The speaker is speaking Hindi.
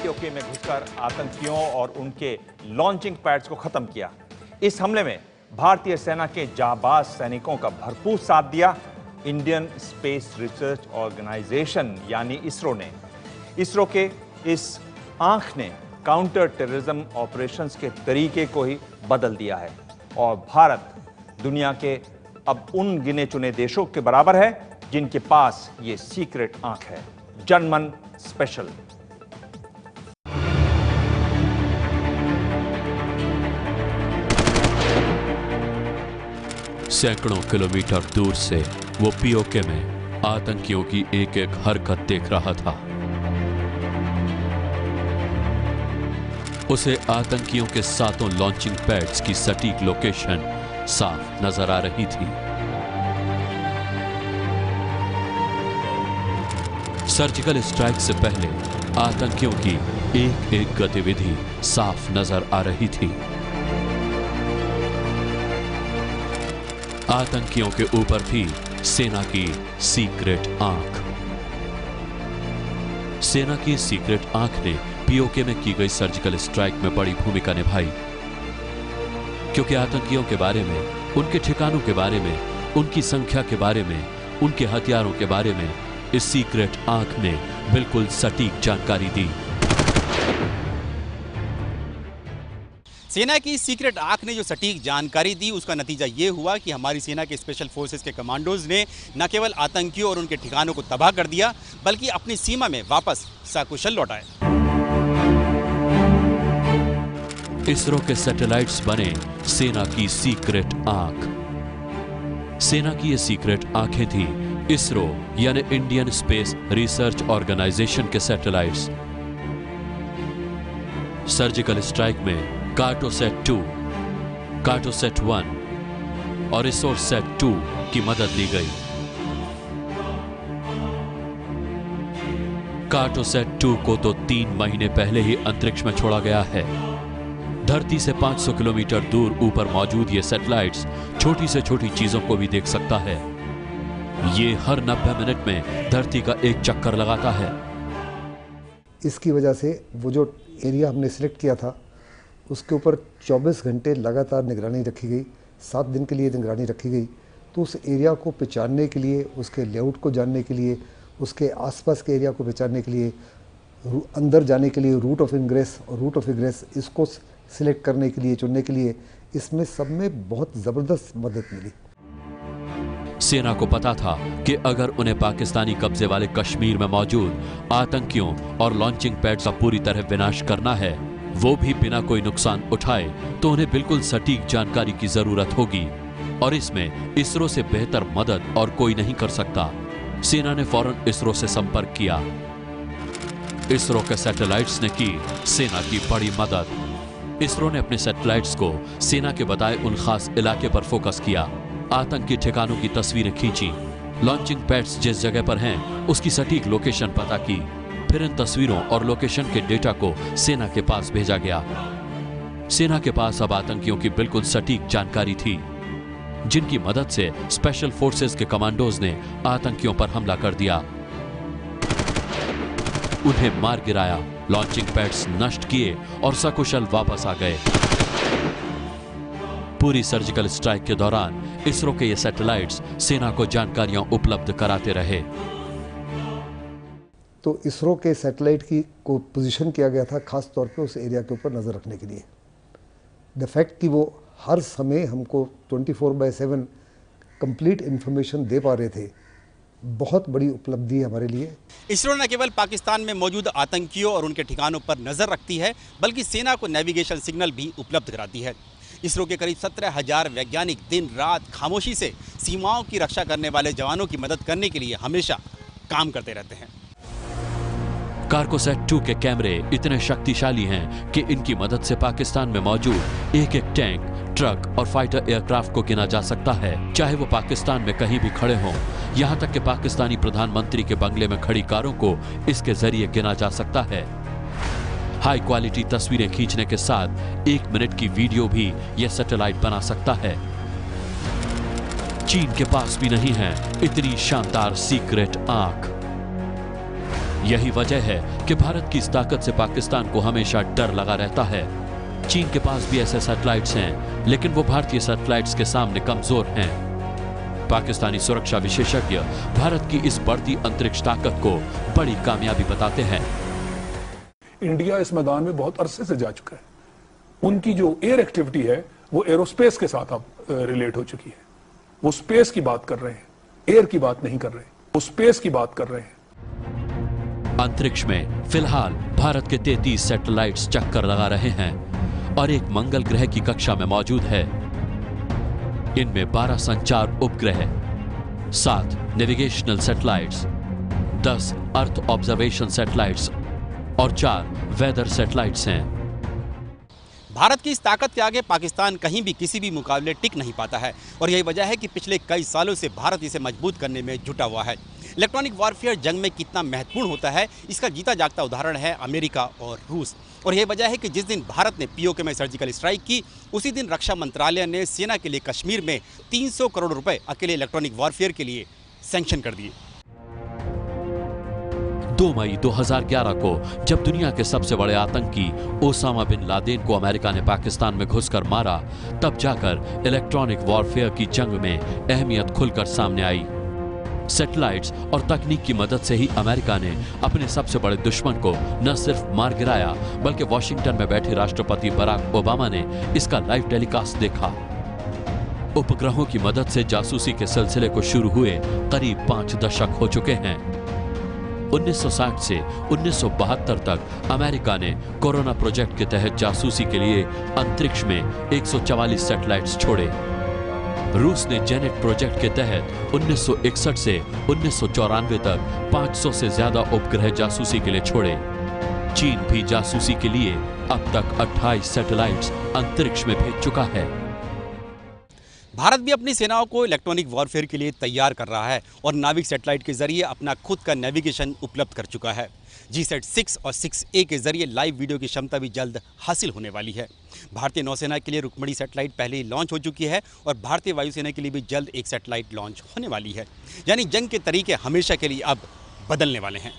पीओके में घुसकर आतंकियों और उनके लॉन्चिंग पैड्स को खत्म किया। इस हमले में भारतीय सेना के जाबाज सैनिकों का भरपूर साथ दिया। इंडियन स्पेस रिसर्च ऑर्गेनाइजेशन यानी इसरो ने, इसरो के इस आंख ने काउंटर टेररिज्म ऑपरेशंस के तरीके को ही बदल दिया है और भारत दुनिया के अब उन गिने चुने देशों के बराबर है जिनके पास ये सीक्रेट आंख है। जनमन स्पेशल। सैकड़ों किलोमीटर दूर से वो पीओके में आतंकियों की एक एक हरकत देख रहा था। उसे आतंकियों के सातों लॉन्चिंग पैड्स की सटीक लोकेशन साफ नजर आ रही थी। सर्जिकल स्ट्राइक से पहले आतंकियों की एक एक गतिविधि साफ नजर आ रही थी। आतंकियों के ऊपर थी सेना की सीक्रेट आंख। सेना की सीक्रेट आंख ने पीओके में की गई सर्जिकल स्ट्राइक में बड़ी भूमिका निभाई, क्योंकि आतंकियों के बारे में, उनके ठिकानों के बारे में, उनकी संख्या के बारे में, उनके हथियारों के बारे में इस सीक्रेट आंख ने बिल्कुल सटीक जानकारी दी। सेना की सीक्रेट आंख ने जो सटीक जानकारी दी, उसका नतीजा ये हुआ कि हमारी सेना के स्पेशल फोर्सेस के कमांडोज ने न केवल आतंकियों और उनके ठिकानों को तबाह कर दिया, बल्कि अपनी सीमा में वापस सकुशल लौट आए। इसरो के सैटेलाइट्स बने सेना की सीक्रेट आंख। सेना की ये सीक्रेट आंखें थी इसरो यानी इंडियन स्पेस रिसर्च ऑर्गेनाइजेशन के सैटेलाइट्स। सर्जिकल स्ट्राइक में कार्टोसैट 2, कार्टोसैट 1 और रिसोर्ससैट 2 की मदद ली गई। कार्टोसैट 2 को तो 3 महीने पहले ही अंतरिक्ष में छोड़ा गया है। धरती से 500 किलोमीटर दूर ऊपर मौजूद ये सैटेलाइट्स छोटी से छोटी चीजों को भी देख सकता है। ये हर 90 मिनट में धरती का एक चक्कर लगाता है। इसकी वजह से वो जो एरिया हमने सिलेक्ट किया था उसके ऊपर 24 घंटे लगातार निगरानी रखी गई, 7 दिन के लिए निगरानी रखी गई। तो उस एरिया को पहचानने के लिए, उसके लेआउट को जानने के लिए, उसके आसपास के एरिया को पहचानने के लिए, अंदर जाने के लिए रूट ऑफ इनग्रेस और रूट ऑफ इग्रेस इसको सिलेक्ट करने के लिए, चुनने के लिए, इसमें सब में बहुत ज़बरदस्त मदद मिली। सेना को पता था कि अगर उन्हें पाकिस्तानी कब्जे वाले कश्मीर में मौजूद आतंकियों और लॉन्चिंग पैड्स का पूरी तरह विनाश करना है, वो भी बिना कोई नुकसान उठाए, तो उन्हें बिल्कुल सटीक जानकारी की जरूरत होगी और इसमें इसरो से बेहतर मदद और कोई नहीं कर सकता। सेना ने फौरन इसरो से संपर्क किया। इसरो के सैटेलाइट्स ने की सेना की बड़ी मदद। इसरो ने अपने सैटेलाइट्स को सेना के बताए उन खास इलाके पर फोकस किया, आतंकी ठिकानों की तस्वीरें खींची, लॉन्चिंग पैड्स जिस जगह पर हैं उसकी सटीक लोकेशन पता की। फिर इन तस्वीरों और लोकेशन के डेटा को सेना के पास भेजा गया। सेना के पास अब आतंकियों की बिल्कुल सटीक जानकारी थी, जिनकी मदद से स्पेशल फोर्सेस के कमांडोज ने आतंकियों पर हमला कर दिया, उन्हें मार गिराया, लॉन्चिंग पैड्स नष्ट किए और सकुशल वापस आ गए। पूरी सर्जिकल स्ट्राइक के दौरान इसरो के ये सैटेलाइट्स सेना को जानकारियां उपलब्ध कराते रहे। तो इसरो के सैटेलाइट की को पोजीशन किया गया था खास तौर पे उस एरिया के ऊपर नज़र रखने के लिए। द फैक्ट कि वो हर समय हमको 24/7 कंप्लीट इंफॉर्मेशन दे पा रहे थे, बहुत बड़ी उपलब्धि है हमारे लिए। इसरो न केवल पाकिस्तान में मौजूद आतंकियों और उनके ठिकानों पर नजर रखती है, बल्कि सेना को नेविगेशन सिग्नल भी उपलब्ध कराती है। इसरो के करीब 17,000 वैज्ञानिक दिन रात खामोशी से सीमाओं की रक्षा करने वाले जवानों की मदद करने के लिए हमेशा काम करते रहते हैं। कार्टोसैट 2 के कैमरे इतने शक्तिशाली हैं कि इनकी मदद से पाकिस्तान में मौजूद एक एक टैंक, ट्रक और फाइटर एयरक्राफ्ट को गिना जा सकता है, चाहे वो पाकिस्तान में कहीं भी खड़े हों। यहां तक कि पाकिस्तानी प्रधानमंत्री के बंगले में खड़ी कारों को इसके जरिए गिना जा सकता है। हाई क्वालिटी तस्वीरें खींचने के साथ 1 मिनट की वीडियो भी यह सैटेलाइट बना सकता है। चीन के पास भी नहीं है इतनी शानदार सीक्रेट आंख। यही वजह है कि भारत की इस ताकत से पाकिस्तान को हमेशा डर लगा रहता है। चीन के पास भी ऐसे सैटेलाइट्स हैं, लेकिन वो भारतीय सैटेलाइट्स के सामने कमजोर हैं। पाकिस्तानी सुरक्षा विशेषज्ञ भारत की इस बढ़ती अंतरिक्ष ताकत को बड़ी कामयाबी बताते हैं। इंडिया इस मैदान में बहुत अरसे से जा चुका है। उनकी जो एयर एक्टिविटी है वो एरोस्पेस के साथ अब रिलेट हो चुकी है। वो स्पेस की बात कर रहे हैं, एयर की बात नहीं कर रहे, वो स्पेस की बात कर रहे हैं। अंतरिक्ष में फिलहाल भारत के 33 सैटेलाइट्स चक्कर लगा रहे हैं और एक मंगल ग्रह की कक्षा में मौजूद है। इनमें 12 संचार उपग्रह, 7 navigational satellites, 10 earth observation satellites और 4 वेदर सैटेलाइट्स हैं। भारत की इस ताकत के आगे पाकिस्तान कहीं भी किसी भी मुकाबले टिक नहीं पाता है और यही वजह है कि पिछले कई सालों से भारत इसे मजबूत करने में जुटा हुआ है। इलेक्ट्रॉनिक वॉरफेयर जंग में कितना महत्वपूर्ण होता है, इसका जीता जागता उदाहरण है अमेरिका और रूस। और यही वजह है कि जिस दिन भारत ने पीओके में सर्जिकल स्ट्राइक की, उसी दिन रक्षा मंत्रालय ने सेना के लिए कश्मीर में 300 करोड़ रुपए अकेले इलेक्ट्रॉनिक वॉरफेयर के लिए सैंक्शन कर दिए। 2 मई 2011 को जब दुनिया के सबसे बड़े आतंकी ओसामा बिन लादेन को अमेरिका ने पाकिस्तान में घुसकर मारा, तब जाकर इलेक्ट्रॉनिक वॉरफेयर की जंग में अहमियत खुलकर सामने आई। सैटेलाइट्स और तकनीक की मदद से ही अमेरिका ने अपने सबसे बड़े दुश्मन को न सिर्फ मार गिराया, बल्कि वॉशिंगटन में बैठे राष्ट्रपति बराक ओबामा ने इसका लाइव टेलीकास्ट देखा। उपग्रहों की मदद से जासूसी के सिलसिले को शुरू हुए करीब 5 दशक हो चुके हैं। 1960 से 1972 तक अमेरिका ने कोरोना प्रोजेक्ट के तहत जासूसी के लिए अंतरिक्ष में 144 सैटेलाइट्स छोड़े। रूस ने जेनेट प्रोजेक्ट के तहत 1961 से 1994 तक 500 से ज्यादा उपग्रह जासूसी के लिए छोड़े। चीन भी जासूसी के लिए अब तक 28 सैटेलाइट्स अंतरिक्ष में भेज चुका है। भारत भी अपनी सेनाओं को इलेक्ट्रॉनिक वॉरफेयर के लिए तैयार कर रहा है और नाविक सैटेलाइट के जरिए अपना खुद का नेविगेशन उपलब्ध कर चुका है। जीसैट 6 और 6A के जरिए लाइव वीडियो की क्षमता भी जल्द हासिल होने वाली है। भारतीय नौसेना के लिए रुक्मणी सैटेलाइट पहले ही लॉन्च हो चुकी है और भारतीय वायुसेना के लिए भी जल्द एक सैटेलाइट लॉन्च होने वाली है। यानी जंग के तरीके हमेशा के लिए अब बदलने वाले हैं।